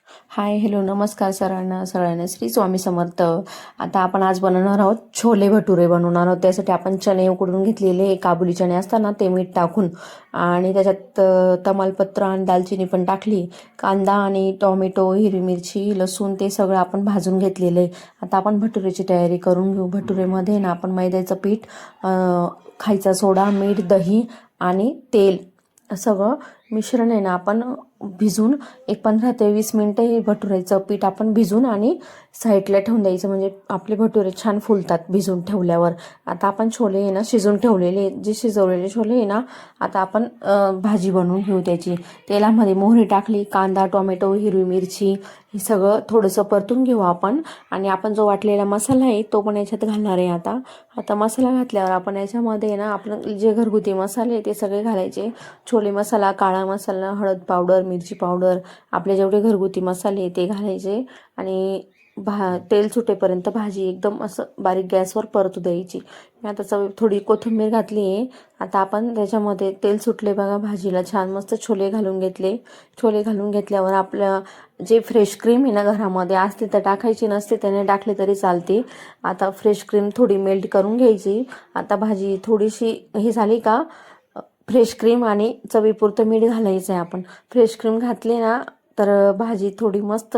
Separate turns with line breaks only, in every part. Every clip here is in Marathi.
हाय हॅलो नमस्कार सगळ्यांना श्री स्वामी समर्थ। आता आपण आज बनवणार आहोत छोले भटुरे बनवणार आहोत। त्यासाठी आपण चणे उकडून घेतलेले, काबुली चणे असतात ना ते मीठ टाकून आणि त्याच्यात तमालपत्र आणि दालचिनी पण टाकली, कांदा आणि टोमॅटो, हिरवी मिरची, लसूण ते सगळं आपण भाजून घेतलेले। आता आपण भटुरेची तयारी करून घेऊ। भटुरेमध्ये ना आपण मैद्याचं पीठ, खायचा सोडा, मीठ, दही आणि तेल सगळं मिश्रण आहे ना आपण भिजून एक 15 ते 20 मिनिटं हे भटुरेचं पीठ आपण भिजून आणि साईडला ठेवून द्यायचं, म्हणजे आपले भटुरे छान फुलतात भिजून ठेवल्यावर। आता आपण छोले आहे ना शिजून ठेवलेले, जे शिजवलेले छोले आहे ना आता आपण भाजी बनवून घेऊ त्याची। तेलामध्ये मोहरी टाकली, कांदा, टोमॅटो, हिरवी मिरची हे सगळं थोडंसं परतून घेऊ आपण। आणि आपण जो वाटलेला मसाला आहे तो पण याच्यात घालणार आहे। आता मसाला घातल्यावर आपण याच्यामध्ये ना आपण जे घरगुती मसाले ते सगळे घालायचे। छोले मसाला, काळा मसाला, हळद पावडर, मिरची पावडर, आपले जेवढे घरगुती मसाले ते घालायचे आणि तेल सुटेपर्यंत भाजी एकदम असं बारीक गॅसवर परतू द्यायची। मी आता थोडी कोथिंबीर घातली आहे। आता आपण त्याच्यामध्ये तेल सुटले बघा भाजीला, छान मस्त छोले घालून घेतले। छोले घालून घेतल्यावर आपलं जे फ्रेश क्रीम आहे ना घरामध्ये असते तर टाकायची, नसते त्याने टाकले तरी चालते। आता फ्रेश क्रीम थोडी मेल्ट करून घ्यायची। आता भाजी थोडीशी हे झाली का फ्रेश क्रीम आणि चवीपुरतं मीठ घालायचं आहे। आपण फ्रेश क्रीम घातले ना तर भाजी थोडी मस्त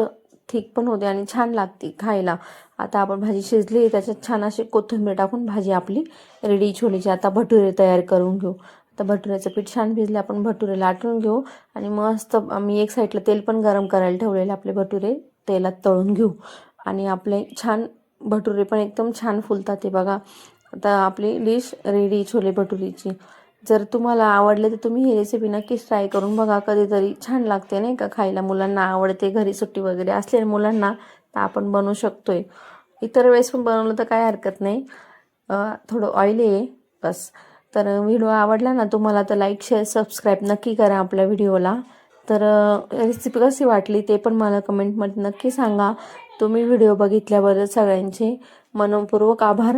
थिक पण होते आणि छान लागते खायला। आता आपण भाजी शिजली, त्याच्यात छान अशी कोथिंबीर टाकून भाजी आपली रेडी छोलेची। आता भटुरे तयार करून घेऊ। आता भटुऱ्याचं पीठ छान भिजले, आपण भटुरे लाटून घेऊ आणि मस्त मी एक साईडला तेल पण गरम करायला ठेवलेले, आपले भटुरे तेलात तळून घेऊ आणि आपले छान भटुरे पण एकदम छान फुलतात ते बघा। आता आपली डिश रेडी छोले भटुरीची। जर तुम्हाला आवडले तर तुम्ही ही रेसिपी नक्कीच ट्राय करून बघा, कधीतरी छान लागते नाही का खायला। मुलांना आवडते, घरी सुट्टी वगैरे असलेल्या मुलांना तर आपण बनवू शकतोय। इतर वेळेस पण बनवलं तर काय हरकत नाही, थोडं ऑइली आहे बस। तर व्हिडिओ आवडला ना तुम्हाला तर लाईक, शेअर, सबस्क्राईब नक्की करा आपल्या व्हिडिओला। तर रेसिपी कशी वाटली ते पण मला कमेंटमध्ये नक्की सांगा। तुम्ही व्हिडिओ बघितल्याबद्दल सगळ्यांचे मनपूर्वक आभार।